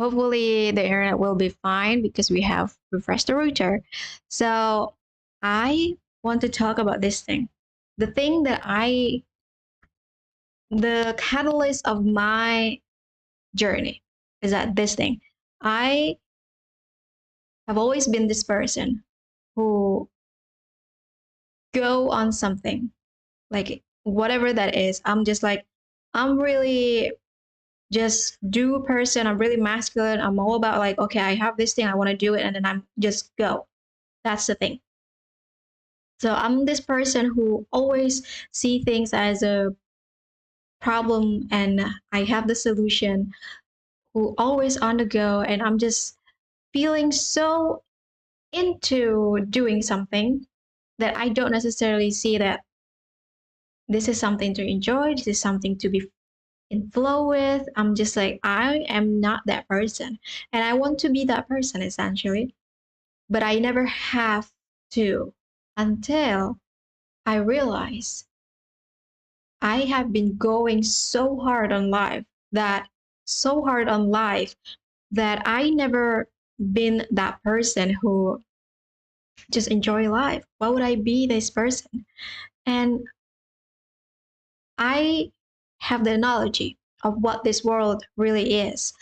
hopefully the internet will be fine because we have refreshed the router. So I want to talk about this thing. The thing that the catalyst of my journey is that this thing. I have always been this person who go on something, like whatever that is. I'm just like, I'm really just do person. I'm really masculine. I'm all about like, okay, I have this thing, I want to do it, and then I'm just go. That's the thing. So I'm this person who always see things as a problem and I have the solution, who always on the go, and I'm just feeling so into doing something that I don't necessarily see that this is something to enjoy, this is something to be in flow with. I'm just like, I am not that person. And I want to be that person essentially. But I never have to until I realize I have been going so hard on life that I never been that person who just enjoy life. Why would I be this person? And I have the analogy of what this world really is.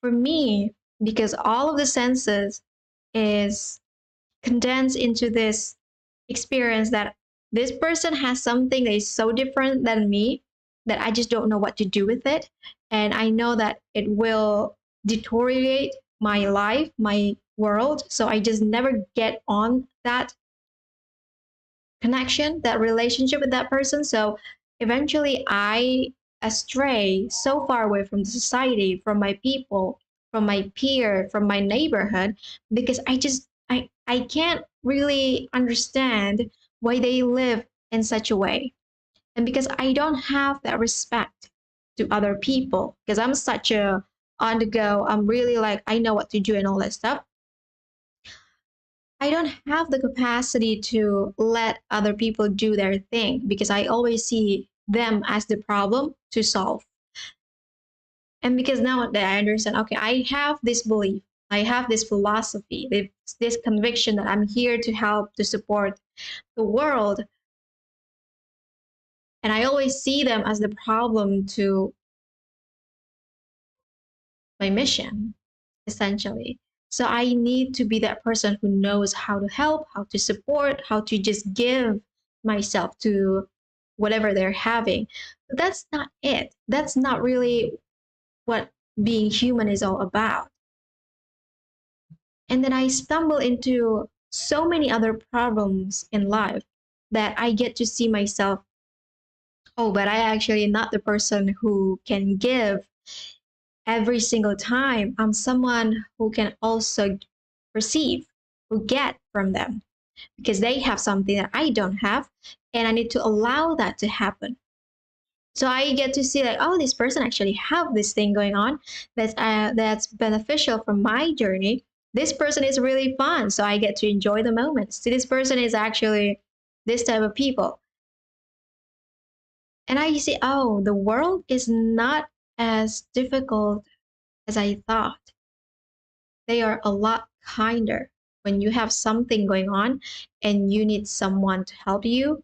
For me, because all of the senses is condensed into this experience that this person has something that is so different than me that I just don't know what to do with it. And I know that it will deteriorate my life, my world. So I just never get on that connection, that relationship with that person. So eventually I astray so far away from the society, from my people, from my peer, from my neighborhood, because I can't really understand why they live in such a way. And because I don't have that respect to other people, because I'm such a on the go, I'm really like I know what to do and all that stuff. I don't have the capacity to let other people do their thing because I always see them as the problem to solve. And because now that I understand, okay, I have this belief, I have this philosophy, this conviction that I'm here to help, to support the world. And I always see them as the problem to my mission, essentially. So I need to be that person who knows how to help, how to support, how to just give myself to whatever they're having. But that's not it. That's not really what being human is all about. And then I stumble into so many other problems in life that I get to see myself, oh, but I actually am not the person who can give every single time. I'm someone who can also receive, who get from them because they have something that I don't have, and I need to allow that to happen. So I get to see like, oh, this person actually have this thing going on that's beneficial for my journey. This person is really fun, so I get to enjoy the moments. So this person is actually this type of people, and I see, oh, the world is not as difficult as I thought. They are a lot kinder. When you have something going on and you need someone to help you,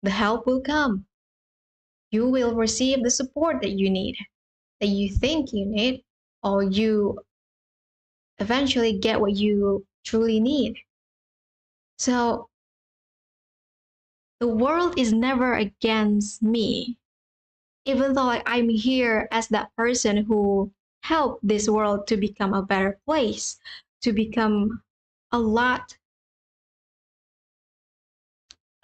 the help will come. You will receive the support that you need, that you think you need, or you eventually get what you truly need. So the world is never against me, even though like, I'm here as that person who helped this world to become a better place, to become a lot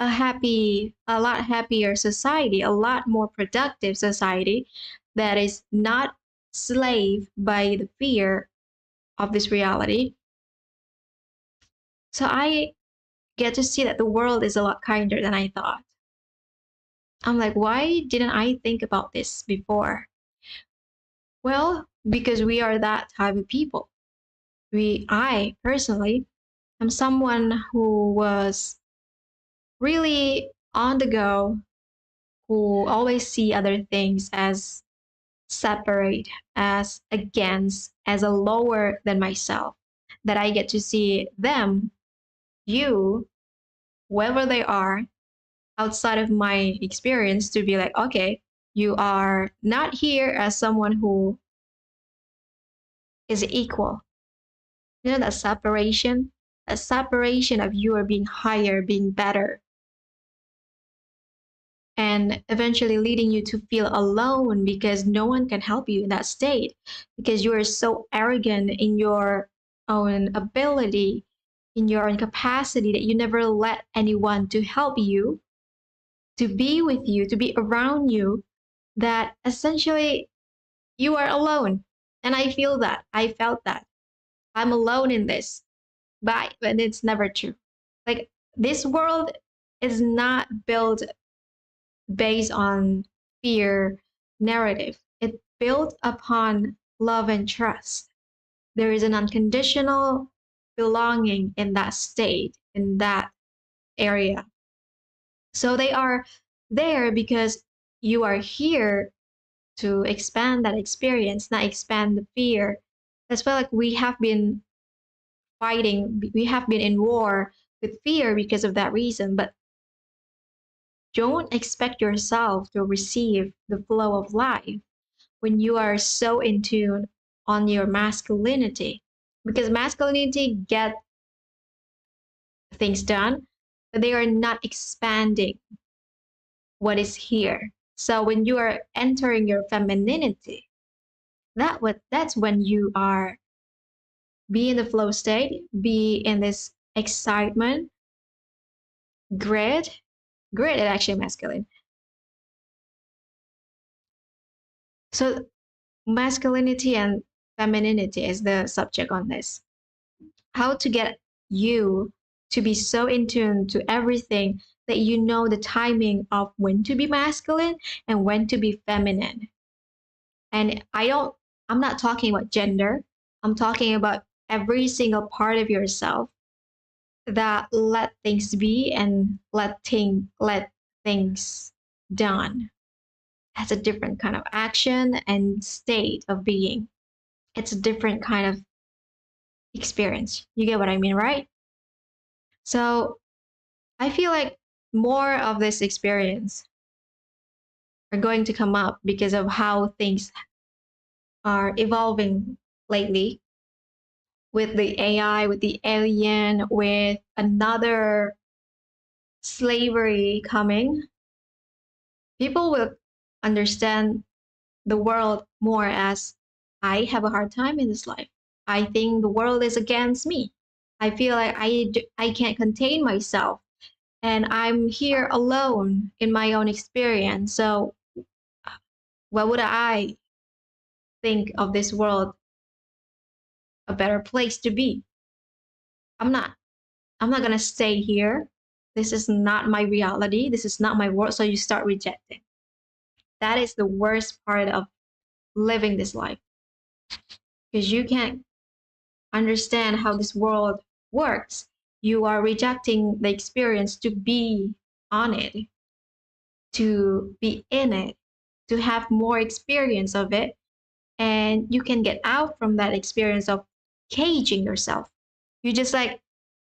a lot happier society, a lot more productive society that is not slave by the fear of this reality. So I get to see that the world is a lot kinder than I thought. I'm like, why didn't I think about this before? Well, because we are that type of people. I personally am someone who was really on the go, who always see other things as separate, as against, as a lower than myself, that I get to see them, you, whoever they are, outside of my experience, to be like, okay, you are not here as someone who is equal. You know, that separation, a separation of you are being higher, being better, and eventually leading you to feel alone because no one can help you in that state because you are so arrogant in your own ability, in your own capacity, that you never let anyone to help you, to be with you, to be around you, that essentially you are alone. And I feel that. I felt that. I'm alone in this. But it's never true. Like, this world is not built based on fear narrative. It's built upon love and trust. There is an unconditional belonging in that state, in that area. So they are there because you are here to expand that experience, not expand the fear. That's why, like, we have been fighting, we have been in war with fear because of that reason. But don't expect yourself to receive the flow of life when you are so in tune on your masculinity, because masculinity get things done, but they are not expanding what is here. So when you are entering your femininity, that's when you are be in the flow state, be in this excitement, grit. Grit is actually masculine. So masculinity and femininity is the subject on this. How to get you to be so in tune to everything that you know the timing of when to be masculine and when to be feminine. And I'm not talking about gender. I'm talking about every single part of yourself that let things be and let things done. That's a different kind of action and state of being. It's a different kind of experience. You get what I mean, right? So I feel like more of this experience are going to come up because of how things are evolving lately with the AI, with the alien, with another slavery coming. People will understand the world more as, I have a hard time in this life. I think the world is against me. I feel like I can't contain myself and I'm here alone in my own experience. So what would I think of this world a better place to be? I'm not. I'm not gonna stay here. This is not my reality. This is not my world. So you start rejecting. That is the worst part of living this life because you can't understand how this world works. You are rejecting the experience to be on it, to be in it, to have more experience of it. And you can get out from that experience of caging yourself. You just like,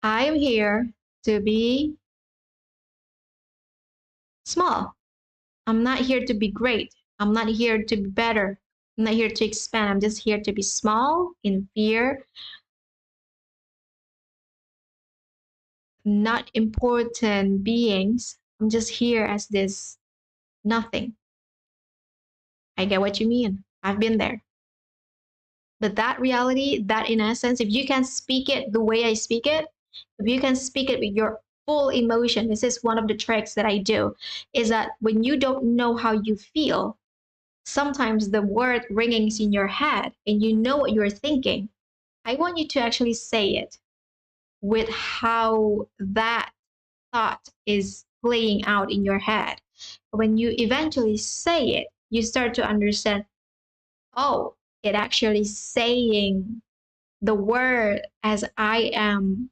I'm here to be small. I'm not here to be great. I'm not here to be better. I'm not here to expand. I'm just here to be small, in fear, not important beings. I'm just here as this nothing. I get what you mean. I've been there. But that reality, that in essence, if you can speak it the way I speak it, if you can speak it with your full emotion, this is one of the tricks that I do, is that when you don't know how you feel, sometimes the word ringings in your head and you know what you're thinking. I want you to actually say it with how that thought is playing out in your head. When you eventually say it, you start to understand, oh, it actually saying the word as I am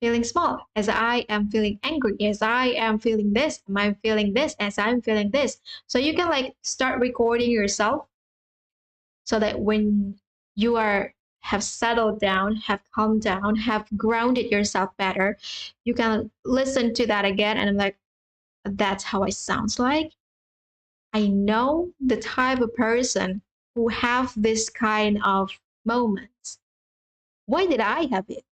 feeling small, as I am feeling angry, as I am feeling this, am I feeling this, as I'm feeling this. So you can like start recording yourself so that when you are have settled down, have calmed down, have grounded yourself better, you can listen to that again and I'm like, that's how I sounds like. I know the type of person who have this kind of moments. Why did I have it?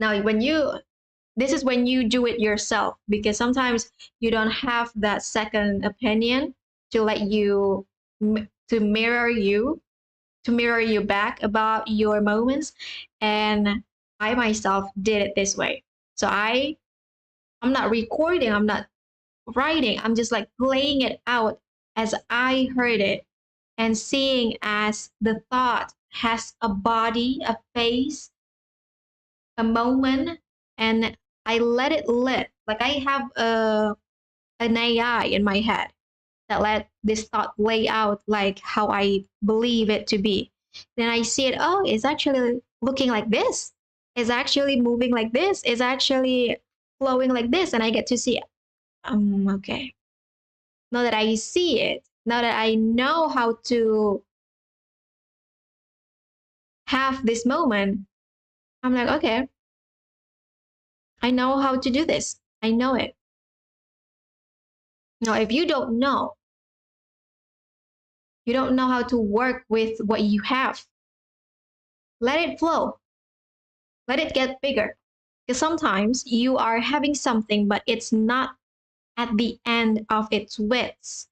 Now, when you, this is when you do it yourself because sometimes you don't have that second opinion to let you, to mirror you, to mirror you back about your moments. And I myself did it this way. So I'm not recording, I'm not writing, I'm just like playing it out as I heard it and seeing as the thought has a body, a face, a moment, and I let it lit. Like I have an AI in my head that let this thought lay out like how I believe it to be. Then I see it, oh, it's actually looking like this. It's actually moving like this. It's actually flowing like this. And I get to see, okay. Now that I see it, now that I know how to have this moment, I'm like, okay, I know how to do this. I know it. Now, if you don't know, you don't know how to work with what you have, let it flow. Let it get bigger. Because sometimes you are having something, but it's not at the end of its widths.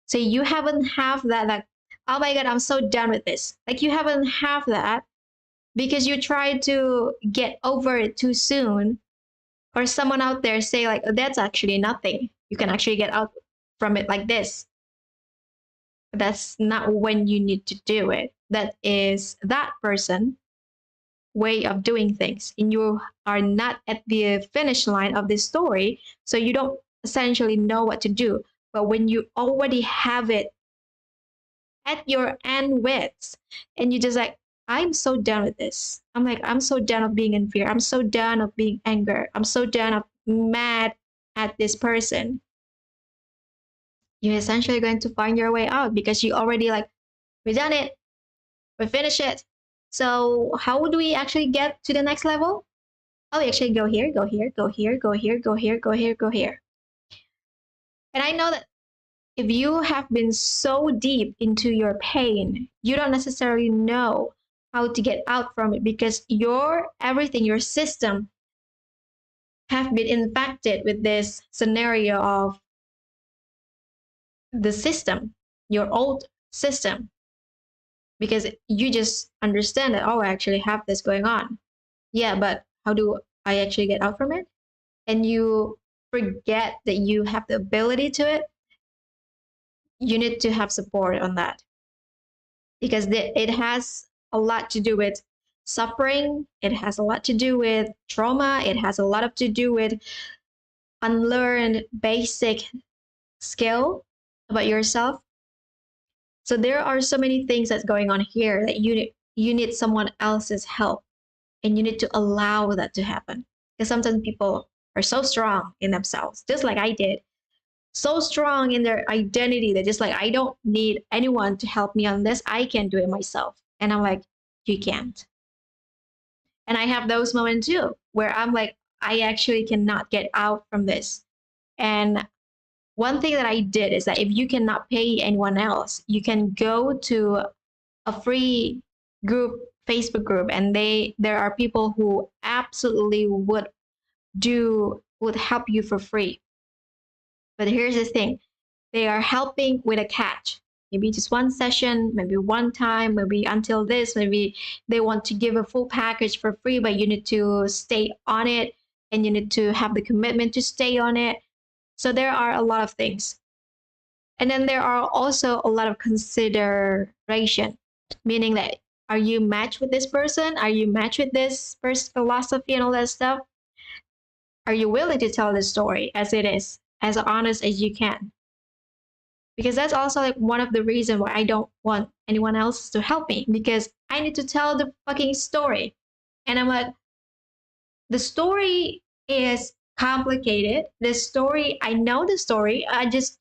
So you haven't have that like, oh my God, I'm so done with this. Like you haven't have that because you tried to get over it too soon. Or someone out there say like, oh, that's actually nothing. You can actually get out from it like this. That's not when you need to do it. That is that person way of doing things and you are not at the finish line of this story, so you don't essentially know what to do. But when you already have it at your end wits and you just like, I'm so done with this, I'm like, I'm so done of being in fear, I'm so done of being anger, I'm so done of mad at this person, you're essentially going to find your way out because you already like, we done it, we finished it. So how do we actually get to the next level? Oh, actually go here, go here, go here, go here, go here, go here, go here. And I know that if you have been so deep into your pain, you don't necessarily know how to get out from it because your everything, your system have been infected with this scenario of the system, your old system, because you just understand that, oh, I actually have this going on. Yeah, but how do I actually get out from it? And you forget that you have the ability to it, you need to have support on that because it has a lot to do with suffering, it has a lot to do with trauma, it has a lot to do with unlearned basic skill about yourself. So there are so many things that's going on here that you need someone else's help and you need to allow that to happen because sometimes people are so strong in themselves, just like I did, so strong in their identity that just like, I don't need anyone to help me on this, I can do it myself. And I'm like, you can't. And I have those moments too where I'm like, I actually cannot get out from this. And one thing that I did is that if you cannot pay anyone else, you can go to a free group, Facebook group, and there are people who absolutely would help you for free. But here's the thing, they are helping with a catch. Maybe just one session, maybe one time, maybe until this, maybe they want to give a full package for free, but you need to stay on it and you need to have the commitment to stay on it. So there are a lot of things. And then there are also a lot of consideration, meaning that are you matched with this person? Are you matched with this philosophy and all that stuff? Are you willing to tell the story as it is, as honest as you can? Because that's also like one of the reasons why I don't want anyone else to help me because I need to tell the fucking story. And I'm like, The story is complicated. The story, I know the story. I just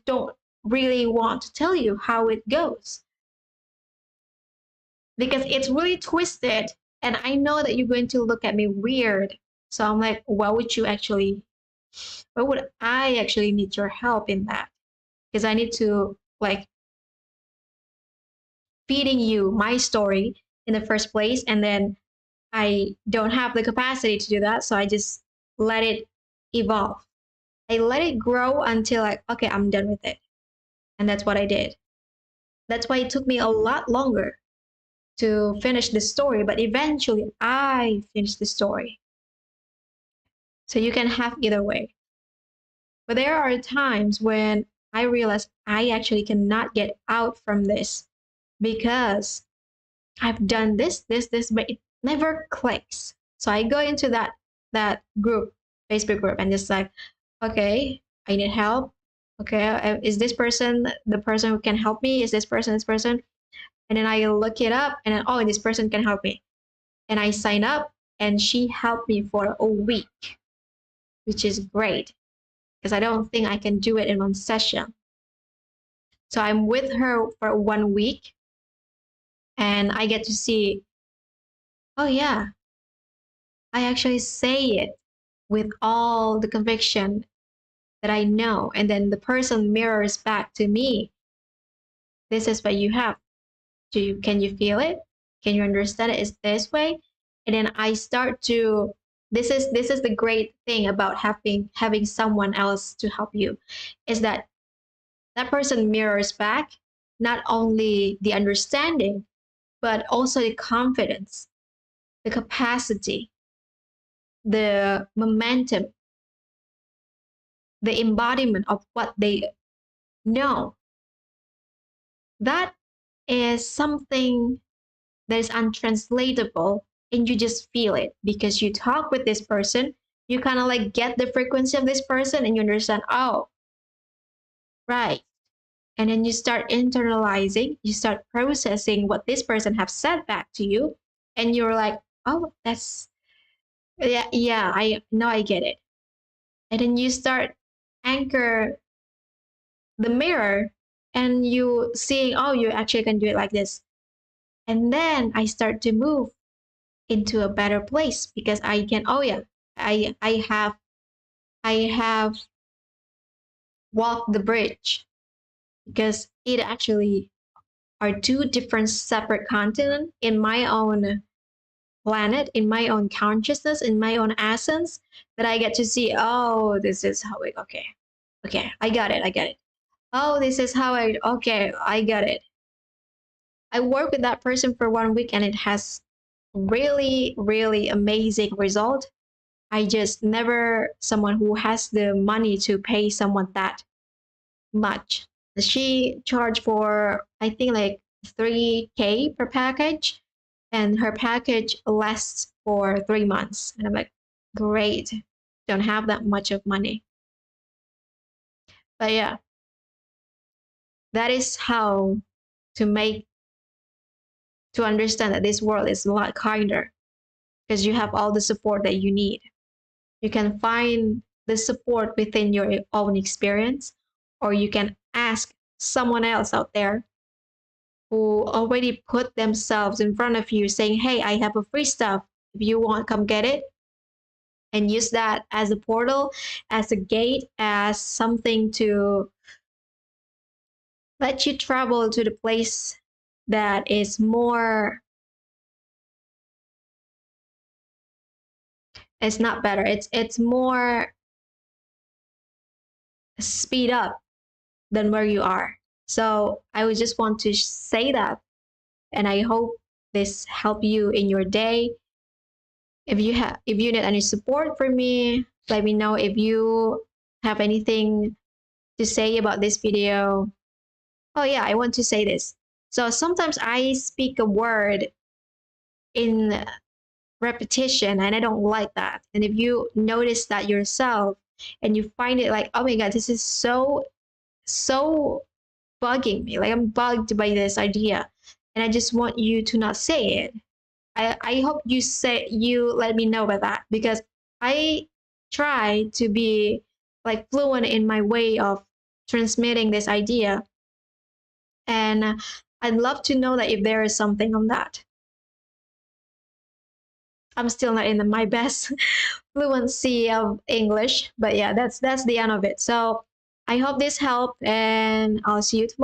don't really want to tell you how it goes because it's really twisted. And I know that you're going to look at me weird. So I'm like, why would I actually need your help in that? Because I need to like feeding you my story in the first place. And then I don't have the capacity to do that. So I just let it evolve. I let it grow until like, okay, I'm done with it. And that's what I did. That's why it took me a lot longer to finish the story, but eventually I finished the story. So you can have either way. But there are times when I realize I actually cannot get out from this because I've done this, but it never clicks. So I go into that group, Facebook group, and just like, okay, I need help. Okay, is this person the person who can help me? Is this person this person? And then I look it up, and then oh, this person can help me, and I sign up, and she helped me for a week, which is great because I don't think I can do it in one session. So I'm with her for 1 week, and I get to see, oh yeah, I actually say it with all the conviction that I know. And then the person mirrors back to me. This is what you have. Can you feel it? Can you understand it? Is this way? And then I start to this is the great thing about having someone else to help you is that that person mirrors back not only the understanding but also the confidence, the capacity, the momentum, the embodiment of what they know. That is something that is untranslatable and you just feel it because you talk with this person, you kind of like get the frequency of this person and you understand, oh, right. And then you start internalizing, you start processing what this person have said back to you and you're like, oh, that's yeah, I know I get it. And then you start anchor the mirror and you seeing, oh, you actually can do it like this. And then I start to move into a better place because I can, oh yeah, I have walked the bridge because it actually are two different separate continents in my own planet, in my own consciousness, in my own essence that I get to see, oh, this is how it, okay, I got it, I get it. Oh, this is how okay, I got it. I worked with that person for 1 week and it has really, really amazing result. I just never someone who has the money to pay someone that much. She charged for I think like 3K per package and her package lasts for 3 months. And I'm like, great. Don't have that much of money. But yeah, that is how to make to understand that this world is a lot kinder because you have all the support that you need. You can find the support within your own experience, or you can ask someone else out there who already put themselves in front of you saying, hey, I have a free stuff. If you want, come get it. And use that as a portal, as a gate, as something to let you travel to the place that is more, it's not better, it's more speed up than where you are. So I would just want to say that, and I hope this help you in your day. If you need any support from me, let me know. If you have anything to say about this video, oh yeah, I want to say this. So sometimes I speak a word in repetition and I don't like that. And if you notice that yourself and you find it like, oh my god, this is so bugging me, like I'm bugged by this idea and I just want you to not say it, I hope you let me know about that, because I try to be like fluent in my way of transmitting this idea, and I'd love to know that if there is something on that. I'm still not in my best fluency of English, but yeah, that's the end of it. So I hope this helped, and I'll see you tomorrow.